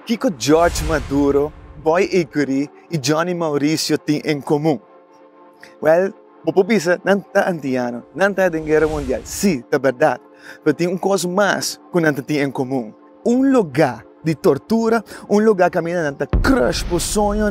Kiko George Maduro, Boy Iguri e Johnny Mauricio têm em comum? Well, popopisa, não está antiano, não está em guerra mundial. Sim, é verdade. Mas tem coisa mais que não tem em comum. Lugar de tortura, lugar que não está crush por sonho,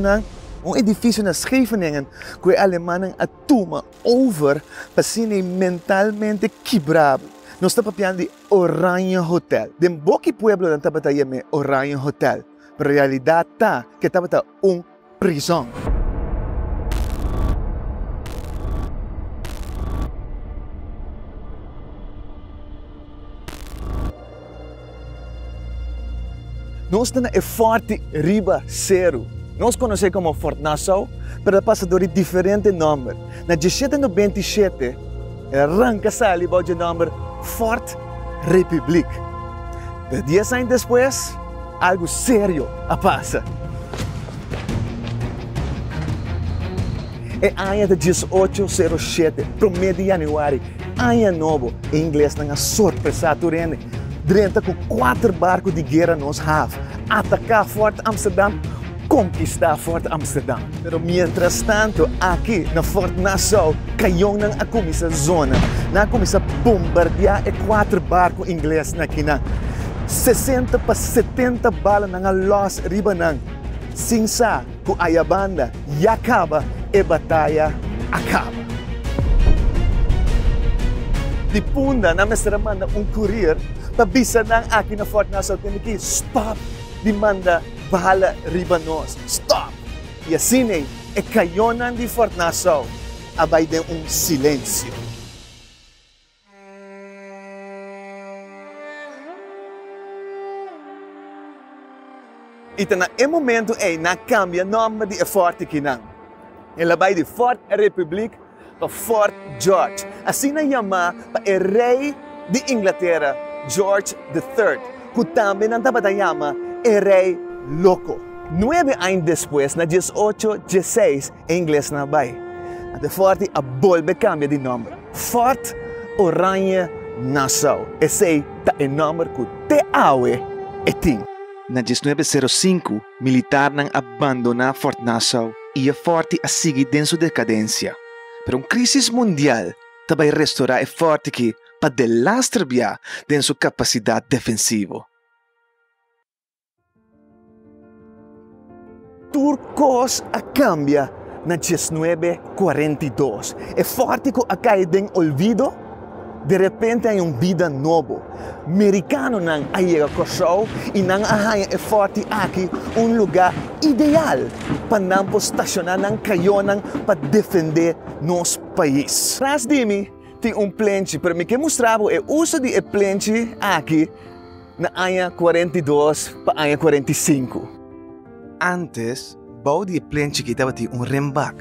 edifício na Scheveningen que os alemães tomam over para serem mentalmente quebrados. Nós estamos falando de Oranha Hotel. De boque pueblo não estamos falando de Oranha Hotel. Pero realidade está que estamos falando prisão. Nós estamos em Forte Riba Zero. Nós conhecemos como Fort Nassau, mas passa por diferentes nomes. Na 1797, arranca-se ali o nome Fort Republic. 10 anos depois, algo sério passa. É ano de 1807, 1 de janeiro, ano novo, em inglês não é surpresa turene. Drenta com 4 barcos de guerra nos have, atacar Fort Amsterdam, conquistar Fort Amsterdam. Pero mientras tanto, aqui na Fort Nassau, caiu a comissa zona, na comissa bombardear 4 barcos ingleses na quina. 60 para 70 balas na los ribanang. Sinsa, com a banda, e acaba, e batalha acaba. De punda, na mestra manda courier, pabisa nang aqui na Fort Nassau, tem que stop, demanda bahala ribanos, stop! E assim é caionan de Fort Nassau, abay de silêncio. E na momento na cambia nome de Forte Kinang. Ela vai de Fort Republic para Fort George. Assim na chama para o rei de Inglaterra, George III, que também não estava chama o rei louco. 9 anos depois, na 1816, em inglês na vai. A Forte a volve cambia de nome. Fort Oranha Nassau. Esse é o nome que te aue e tem. Na 1905, militar não abandona Fort Nassau e a Forte a seguir dentro de decadência. Pero crise mundial também restaurar o Forte que para delastrar de sua capacidade defensiva. Turcos a cambia na 1942. O Forte que a caído em olvido, de repente há vida nova. Americano não chega com show e não há o Forte aqui lugar ideal para não estacionar não caionan para defender nosso país. Tras de mim tem plenche para me que mostrava o uso de plenche aqui na ano 42 para ano 45. Antes, bau de plenche que estava remback,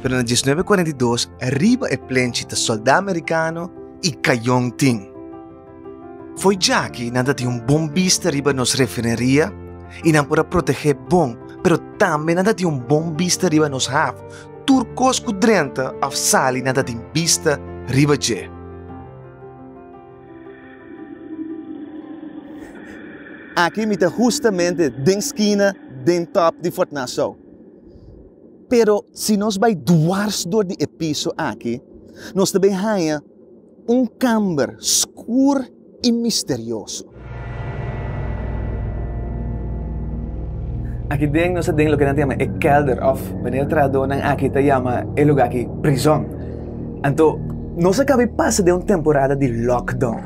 pero na 1942 arriba o plenche de soldado americano e caiu ting. Foi já que nada tinha bombista riba nos refineria e não para proteger bom, pero também nada tinha bombista riba nos have. Turcos kudrenta af sali nada tinha vista riba je. Aqui me está justamente den esquina, den top de Fort Nassau. Pero se nós vai duas dor de piso aqui, nós também há camber escuro e misterioso. Aqui dentro nós temos o que nós chamamos de kelder, of penetrado nang aqui te chama o lugar aqui prisão. Então, nós acabamos de passar de uma temporada de lockdown.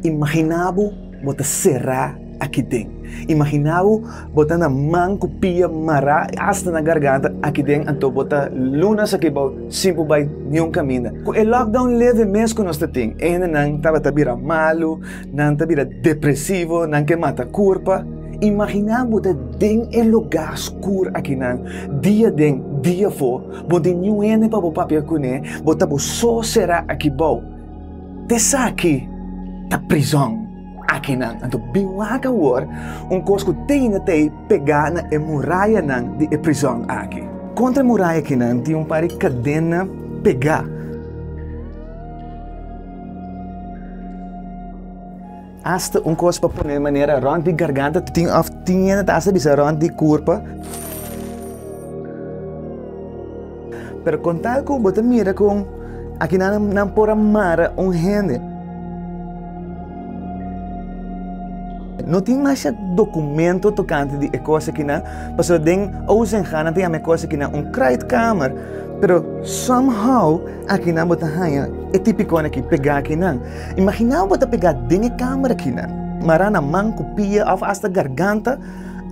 Imaginava bota serrar aqui dentro. Imaginava bota na mão copia mará hasta na garganta aqui dentro. Então, bota lunas aqui bom, simples vai nenhum caminho. O lockdown leve mês que nós temos. Ainda não estava tabira malo, não tabira depressivo, não que mata curva. Imaginamos que tem um lugar escuro aqui não, dia fora, onde ninguém para o papel cune, bota só será aqui bom. Dessa aqui, da prisão aqui não. Então bem lá war, coisa que tem que pegar na muralha não de prisão aqui. Contra a muralha aqui não, tem par de cadena pegar. hasta coisa para pôr de maneira rond de garganta, tinha hasta bisa rond de curva. Pero com tal que você mira com aqui não por amar gente. Não tem mais documento tocante de coisa que não, mas tem usen gana tem a coisa que não kruidkamer, pero somehow aqui não bota hanya é típico aqui pegar aqui não. Imagina bota pegar dinge câmera aqui não, marana man copia of hasta garganta,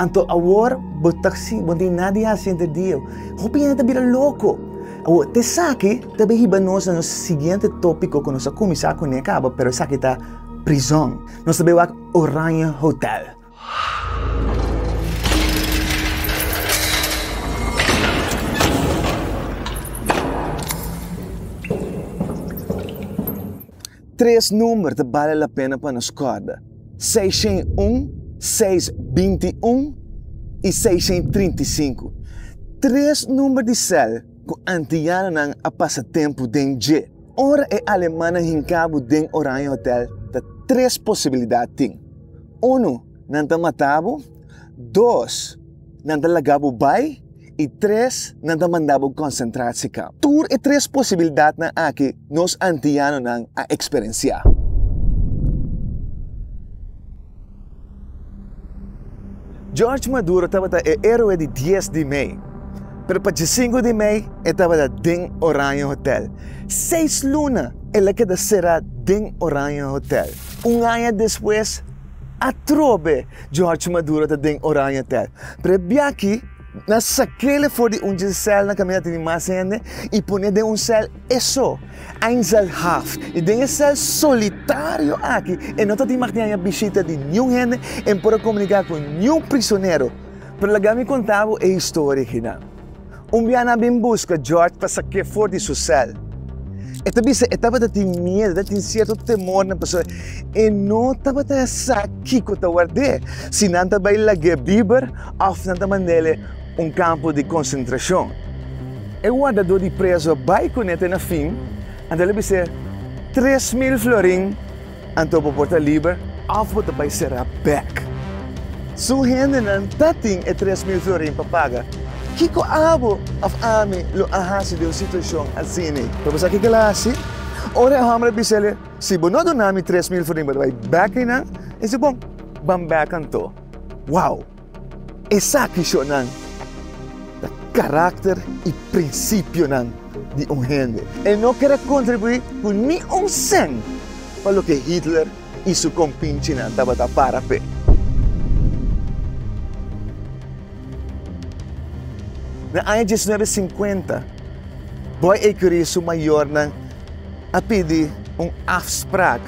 anto agora bota assim, bota nada a sentir dio. Hopia não vira louco. O te saque também hibanos no seguinte tópico que nós começar com acaba, pero saque tá prisão. Nós sabemos o Oranha Hotel. Três números vale a pena para nos corda. 601, 621 e 635. Três números de céu que antiano não a passatempo de ora é alemana em cabo de Oranha Hotel. Três possibilidades. Um, não te matava. Dois, não te lagava bai. E três, não te mandava concentrar-se cá. Tur é três possibilidades na que nós antianos não a experienciar. George Maduro estava o herói de 10 de maio. Pero para 5 de maio, estava dentro do Oranha Hotel. 6 lunas, ele que será dentro do Oranha Hotel. Ano depois, atrobe George Maduro dentro do Oranha Hotel. Pero aqui, na saquele for de cel na caminhada de mais gente e pôr de cel isso, cel half. E de cel solitário aqui, e não tem mais nenhuma visita de nenhum gente e para comunicar com nenhum prisioneiro. Pero lá me contava a história aqui não. Dia na bem busca George para saquear fora de seu cel. Estava a ter medo, tinha certo temor na pessoa. E não estava a saber que eu guardei. Se não estava a lagar Bieber, ou não estava a campo de concentração. O guardador de preso vai com ele na fim, e ele disse 3.000 florin, então para portar livre, ou para ser back. Su gente não tem 3.000 florin para pagar. Kiko abo of ami lo ahasi de uma situação assim. Pero sa kikalasi, ora hamra bisele, si bonodo nami 3.000 florin vai back na, e si bom, bambakan to. Wow! Esa kisyo ng karakter e prinsipyo ng di gente. E não quer contribuir com nenhum sen para o que Hitler e seu compinche na tabata para pe. Na ano 1950, Boy Écurie su maior nang apidi afspraak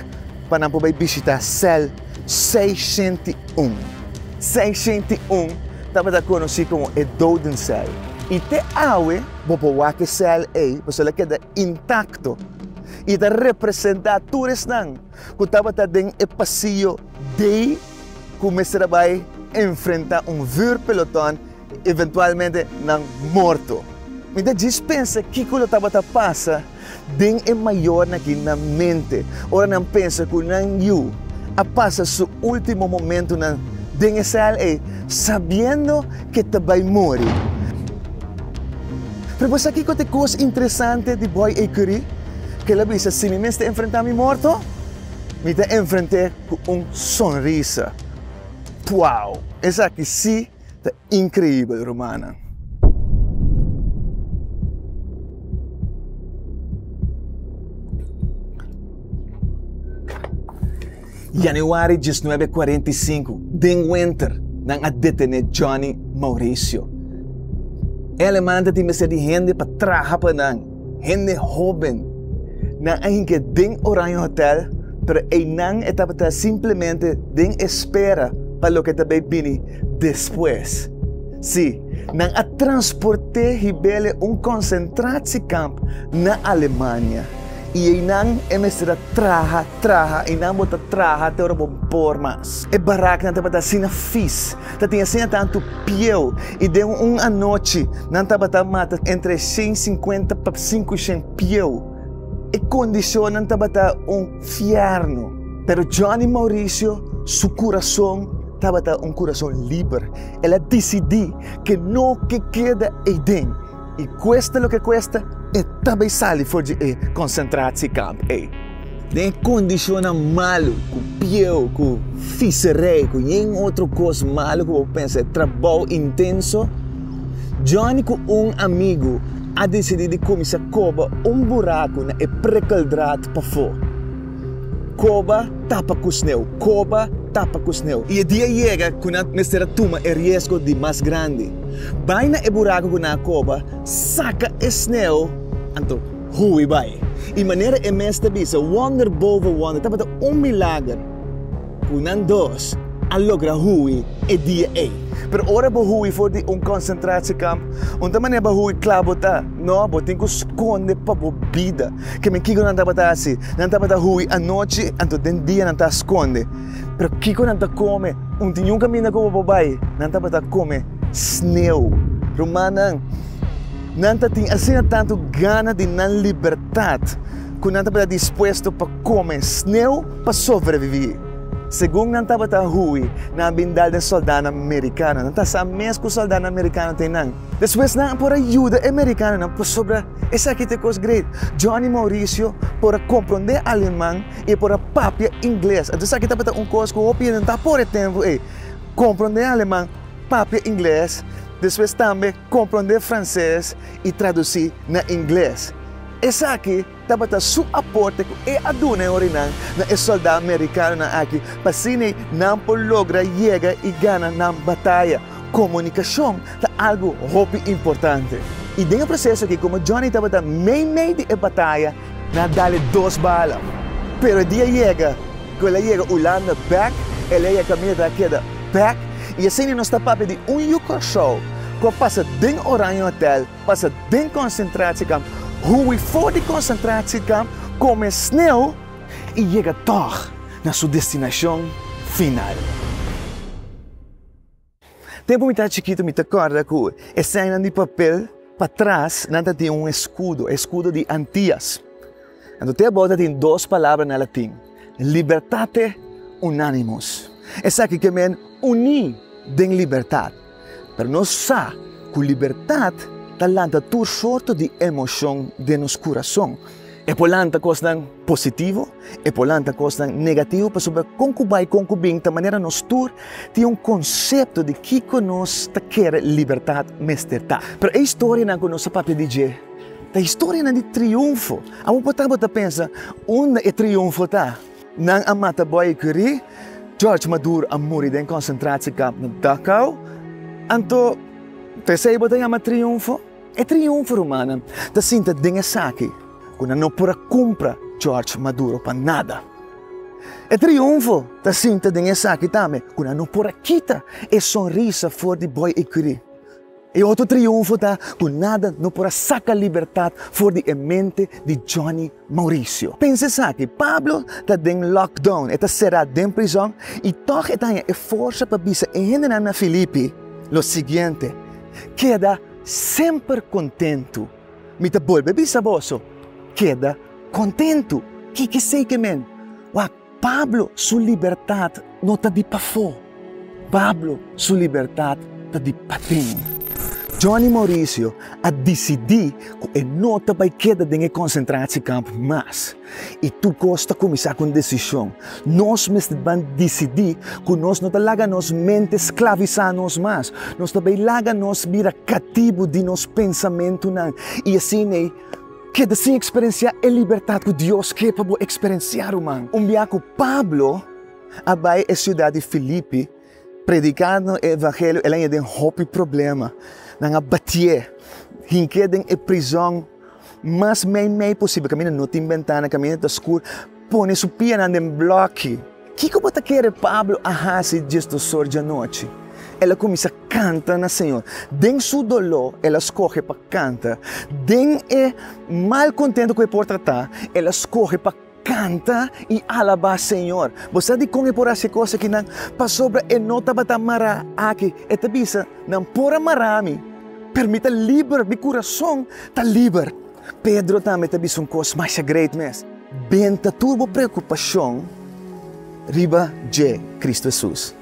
para não poder visitar cel 601. 601 estava conhecido como o Dodencel. E te awe, bopowa que cel A, você ela queda intacto. E está representar todos nang, que estava dentro do pasillo D, começar a enfrentar vuurpeloton eventualmente não morto. Então dispensa que quando estava a passar, den é maior na mente. Ora não pensa que não you a passa seu último momento na den é sabendo que te vai morrer. Pero você aqui tem coisa interessante de Boy Écurie que ela disse se me está enfrentando morto, me está enfrentando com sorriso. Uau! Essa aqui sim é incrível, Romana. Januário 1945, den winter, nang adetene Johnny Mauricio. Ele manda ti mesa de gente para trabalhar para nang, gente jovem. Nang ahin que den Oranha Hotel, pero ay nang etapa simplesmente den espera para lo que também vini depois. Sim, nang a transporte hibele concentratie-kamp na Alemanha. E aí não é mestra traha e não bota traha até bom por mais. É barato não estava assim na fis, tá tinha assim tanto piel e deu noite não estava mata entre 150 para 500 piel. E condição não estava fierno. Pero Johnny Mauricio, su corazón estaba un corazón libre. Él decidió que no que queda ahí dentro. Y cuesta lo que cuesta, e também sale for de concentratie camp. De condiciona malo, com piel, com fisserei, com em outro coisa malo que eu penso, trabalho intenso. Johnny com amigo a decidido de começar a coba buraco na precaldrado para fora. Coba tapa com sneu, coba tapa com sneu. E o dia chega quando a mestra toma o risco de mais grande. Vai na buraco com a coba, saca o sneu, então hui vai. E maneira é mestra bisa, wonder boven wonder, tapa milagre. Com dois, a logra hui e dia Pero ora ba hui for di concentratiecamp, unta maneira ba hui klabota, no, bo tenho que esconder pa bo vida. Que me kiko nanta bata assim, nanta bata hui a noite, anto den dia nanta esconde. Pero kiko nanta come, tinha caminho como babai, nanta bata come sneu. Romanang, nanta tem assim tanto gana de nan liberdade, que nanta bata disposto para comer sneu para sobreviver. Segundo não estava a hui na bindal de soldado americano, não está mesmo que o soldado americano tem não. Depois não por ajuda americana não por sobre essa aqui tem coisa grande. Johnny Mauricio por compreender alemão e por papia inglês. Então aqui estava coisa que eu opino não por tempo compreender alemão, papia inglês, depois também compreender francês e traduzir na inglês. Essa aqui estava su aporte e aduna orinan na soldado americano aqui para cine não por logra chega e gana na batalha. Comunicação é algo muito importante. E dentro do processo aqui, como Johnny estava meio de batalha, na dali 2 balas. Pero dia chega, quando ele chega Holanda back, ele chega caminho daquela back, e assim nós está papo de yuca show, que passa dentro do Orange Hotel, passa dentro do concentração, hui voor de concentratiecamp, come snel e chega toch na sua destinação final. Tempo muito chiquito, me acorda que esse ainda de papel para trás, nada tem escudo de Antillas. Então, tem a volta tem 2 palavras na latim: libertate unanimus. Essa aqui que men unir den liberdade. Pero nós sa com liberdade talanta tur sorto de emoção de nos coração. E polanta coisas positivo, e polanta coisas negativo, para sobre concubai concubin, da maneira nos tur tem conceito de que nós quer liberdade mesterta. Pero a história não que nós papel de a história não de triunfo. A um potabo ta pensa, onde é triunfo tá? Nang amata boy kuri, George Maduro a morrer em concentração camp no Dachau, anto pensei botar ama triunfo. É triunfo romano, da sinta dinha saki, quando não pora compra George Maduro para nada. É triunfo, da sinta dinha saki também, quando não pora quita e sorrisa for de boy e curi. E outro triunfo tá, quando nada não pora saca liberdade for de mente de Johnny Mauricio. Pensa saki, Pablo tá den lockdown, tá será den prisão e toch é força para bisa ainda na Filipe. Lo seguinte, queda sempre contento. Me te volve bisaboso. Queda contento. Que sei que men? Wa Pablo, sua liberdade não está de pafo. Pablo, sua liberdade está de patim. Johnny Mauricio a decidir que não vai quedar de concentração campo mais. E tu costa começar com decisão. Nós vamos decidir que nós não laga nos mente escravizar nós mais. Nós também laga nos vira cativo de nos pensamento não. E assim queda sem experienciar a liberdade que Deus quer para experienciar humano. Biaco Pablo abai a cidade de Filipe predicando o evangelho, ele tem um problema. Nanga batie, hinkedem e prisão, mas meio possível, caminha não tem ventana, caminha da escuro, põe sua pia na bloque. Que como tá querer Pablo a hasi gesto sorge a noite? Ela começa a cantar na Senhor. Den su dolor, ela escorre para cantar. Den é mal contente com o porta tá, ela escorre para canta e alabar Senhor. Você de com por essa coisa que não passou sobre e nota bata mara aqui, e te bisa não pora marami. Permita livre, meu coração tá livre. Pedro também te bisa coisa mais great mes. Benta turbo preocupação, riba de Cristo Jesus.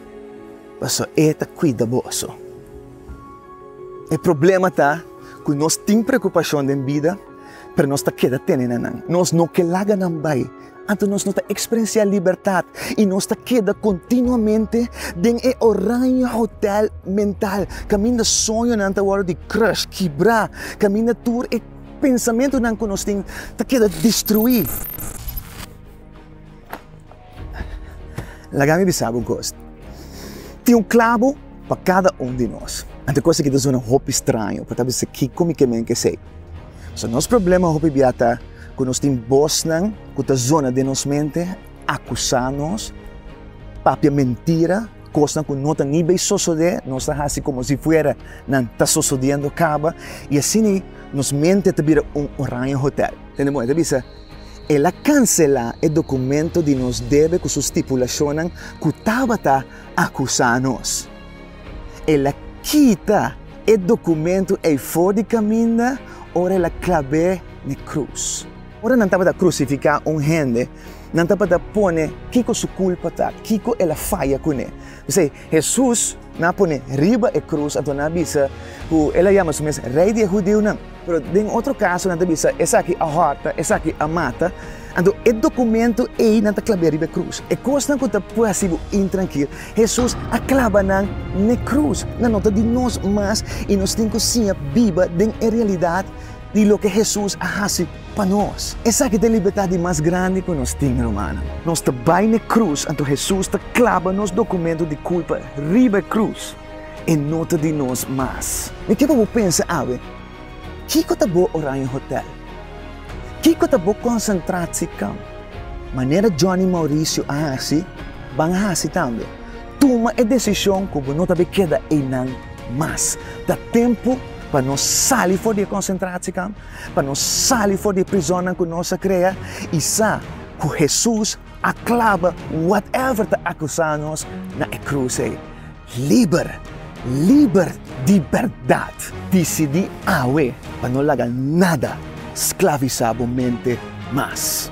Paso, eta cuida boso. O problema tá que nós temos preocupação em vida, mas nós tá queda tendo nós não que laga não vai. Então nós não tá experienciar liberdade e nós tá queda continuamente em o oranho hotel mental. Caminha sonho na hora de crush, quebrar, caminha tour e pensamento não que nós tem tá queda destruir. Lagami bisabo gosto. Tem clavo para cada de nós. Ante coisa que é um roupa estranho, para talvez que comicamente sei. So, nosso problema roupa biata que nós temos bosnan, que a zona de nossa mente acusar-nos, papia mentira, coisa que não está nem bem suceder, nós está assim como se fuera não está sucedendo acaba, e assim nos mente te vira oranho hotel. Entendemos? Então, ela cancela o documento de nos deve com suas estipulações que estava acusando-nos. Ela quita o documento e fora de caminho, ora ela clave na cruz. Ora não estava a crucificar gente, não estava a pôr que sua culpa está, que ela falha com ele. Você, Jesus não põe riba a cruz, então não avisa que ela chama-se mesmo rei de judeu, não. Mas em outro caso, não avisa, essa aqui a horta, essa aqui a mata, então o documento é não está clave riba a cruz. E coisa que está possível intranquilo, Jesus aclava na cruz, na nota de nós, mas e nós temos que ser viva em realidade de lo que Jesus faz para nós. Essa que é a liberdade mais grande que nós temos, romano. Nós estamos na cruz, então Jesus clava nos documentos de culpa, riba a cruz, e nota de nós mais. E que eu penso, ave, que está bom orar em hotel? Que está bom concentrar-se com? Maneira Johnny Maurício assim, van assim também. Toma a decisão que não te queda em nada mais. Dá tempo para nós sair fora de concentração, para nós sair fora de prisão que nós criamos e saber que Jesus aclava whatever está acusando-nos na cruz. Liber de verdade. Decidi para não largar nada escravizar a mente mais.